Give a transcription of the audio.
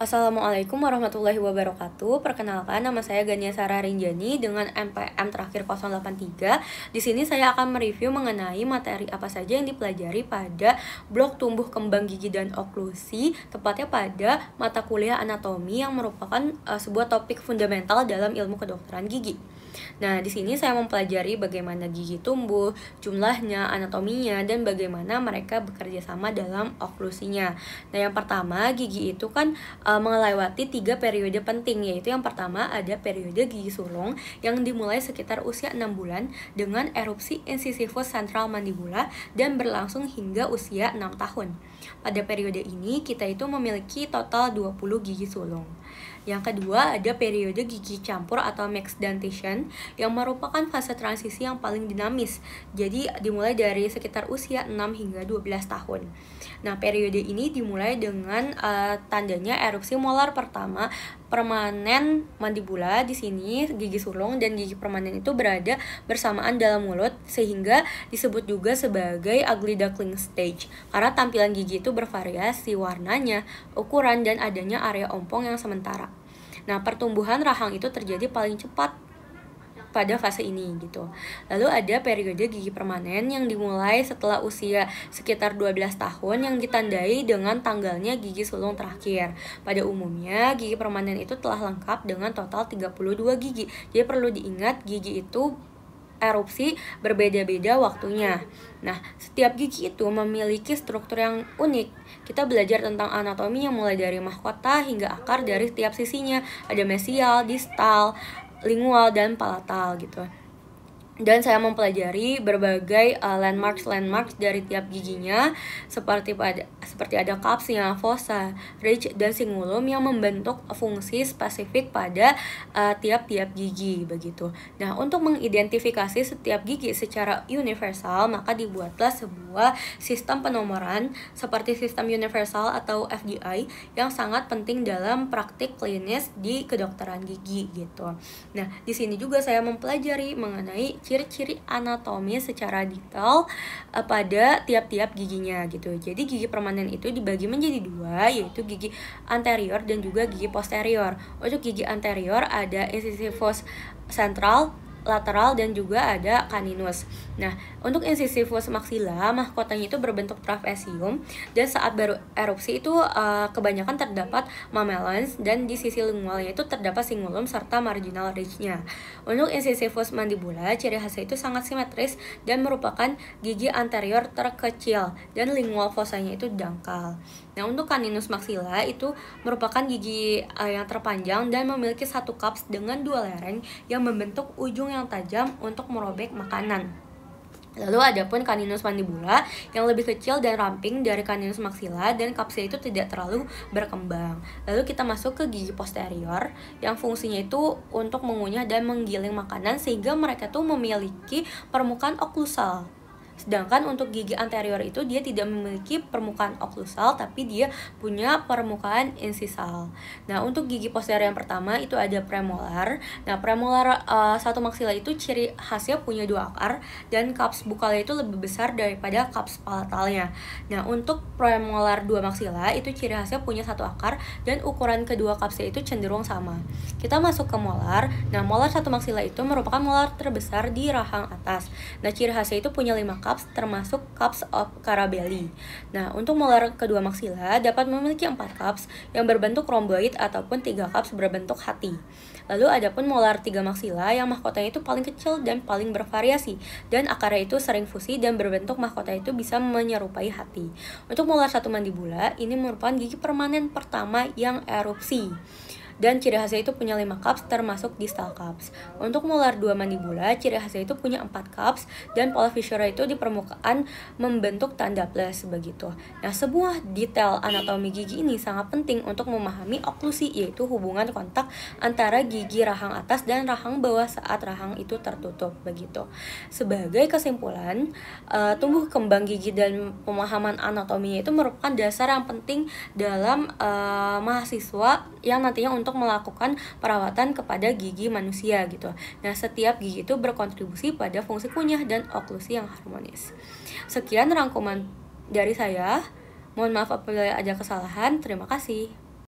Assalamualaikum warahmatullahi wabarakatuh. Perkenalkan, nama saya Gania Sarah Rinjani dengan NPM terakhir 083. Di sini saya akan mereview mengenai materi apa saja yang dipelajari pada blok tumbuh kembang gigi dan oklusi, tepatnya pada mata kuliah anatomi yang merupakan sebuah topik fundamental dalam ilmu kedokteran gigi. Nah, di sini saya mempelajari bagaimana gigi tumbuh, jumlahnya, anatominya, dan bagaimana mereka bekerja sama dalam oklusinya. Nah, yang pertama, gigi itu kan melewati 3 periode penting, yaitu yang pertama ada periode gigi sulung yang dimulai sekitar usia 6 bulan dengan erupsi incisivus central mandibula dan berlangsung hingga usia 6 tahun. Pada periode ini, kita itu memiliki total 20 gigi sulung. Yang kedua, ada periode gigi campur atau mixed dentition yang merupakan fase transisi yang paling dinamis. Jadi dimulai dari sekitar usia 6 hingga 12 tahun. Nah, periode ini dimulai dengan tandanya erupsi molar pertama permanen mandibula. Di sini gigi sulung dan gigi permanen itu berada bersamaan dalam mulut sehingga disebut juga sebagai ugly duckling stage. Karena tampilan gigi itu bervariasi warnanya, ukuran, dan adanya area ompong yang sementara. Nah, pertumbuhan rahang itu terjadi paling cepat pada fase ini gitu. Lalu ada periode gigi permanen yang dimulai setelah usia sekitar 12 tahun yang ditandai dengan tanggalnya gigi sulung terakhir. Pada umumnya, gigi permanen itu telah lengkap dengan total 32 gigi. Jadi perlu diingat gigi itu erupsi berbeda-beda waktunya. Nah, setiap gigi itu memiliki struktur yang unik. Kita belajar tentang anatomi yang mulai dari mahkota hingga akar dari setiap sisinya. Ada mesial, distal, lingual, dan palatal gitu. Dan saya mempelajari berbagai landmarks dari tiap giginya seperti ada capsnya, fossa, ridge, dan cingulum yang membentuk fungsi spesifik pada tiap-tiap gigi begitu. Nah, untuk mengidentifikasi setiap gigi secara universal, maka dibuatlah sebuah sistem penomoran seperti sistem universal atau FGI yang sangat penting dalam praktik klinis di kedokteran gigi gitu. Nah, di sini juga saya mempelajari mengenai ciri-ciri anatomi secara detail pada tiap-tiap giginya gitu. Jadi gigi permanen itu dibagi menjadi dua, yaitu gigi anterior dan juga gigi posterior. Untuk gigi anterior ada incisivus central, lateral, dan juga ada caninus. Nah, untuk incisivus maxilla, mahkotanya itu berbentuk trapesium dan saat baru erupsi itu kebanyakan terdapat mamelons dan di sisi lingualnya itu terdapat cingulum serta marginal ridge-nya. Untuk incisivus mandibula, ciri khasnya itu sangat simetris dan merupakan gigi anterior terkecil dan lingual fossanya itu dangkal. Nah, untuk caninus maxilla itu merupakan gigi yang terpanjang dan memiliki satu cups dengan dua lereng yang membentuk ujung yang tajam untuk merobek makanan. Lalu ada pun caninus mandibula yang lebih kecil dan ramping dari caninus maxilla dan kapsnya itu tidak terlalu berkembang. Lalu kita masuk ke gigi posterior yang fungsinya itu untuk mengunyah dan menggiling makanan sehingga mereka tuh memiliki permukaan oklusal. Sedangkan untuk gigi anterior itu dia tidak memiliki permukaan oklusal tapi dia punya permukaan insisal. Nah, untuk gigi posterior yang pertama itu ada premolar. Nah, premolar satu maksila itu ciri khasnya punya dua akar dan cups bukalnya itu lebih besar daripada cups palatalnya. Nah, untuk premolar dua maksila itu ciri khasnya punya satu akar dan ukuran kedua cupsnya itu cenderung sama. Kita masuk ke molar. Nah, molar satu maksila itu merupakan molar terbesar di rahang atas. Nah, ciri khasnya itu punya 5 cups termasuk cups of Carabelli. Nah, untuk molar kedua maksila dapat memiliki 4 cups yang berbentuk rhomboid ataupun 3 cups berbentuk hati. Lalu ada pun molar 3 maksila yang mahkotanya itu paling kecil dan paling bervariasi dan akarnya itu sering fusi dan berbentuk mahkota itu bisa menyerupai hati. Untuk molar 1 mandibula ini merupakan gigi permanen pertama yang erupsi. Dan ciri khasnya itu punya 5 cups termasuk distal cups. Untuk molar 2 mandibula, ciri khasnya itu punya 4 cups dan pola fissura itu di permukaan membentuk tanda plus begitu. Nah, sebuah detail anatomi gigi ini sangat penting untuk memahami oklusi, yaitu hubungan kontak antara gigi rahang atas dan rahang bawah saat rahang itu tertutup begitu. Sebagai kesimpulan, tumbuh kembang gigi dan pemahaman anatominya itu merupakan dasar yang penting dalam mahasiswa yang nantinya untuk melakukan perawatan kepada gigi manusia gitu. Nah, setiap gigi itu berkontribusi pada fungsi kunyah dan oklusi yang harmonis. Sekian rangkuman dari saya. Mohon maaf apabila ada kesalahan. Terima kasih.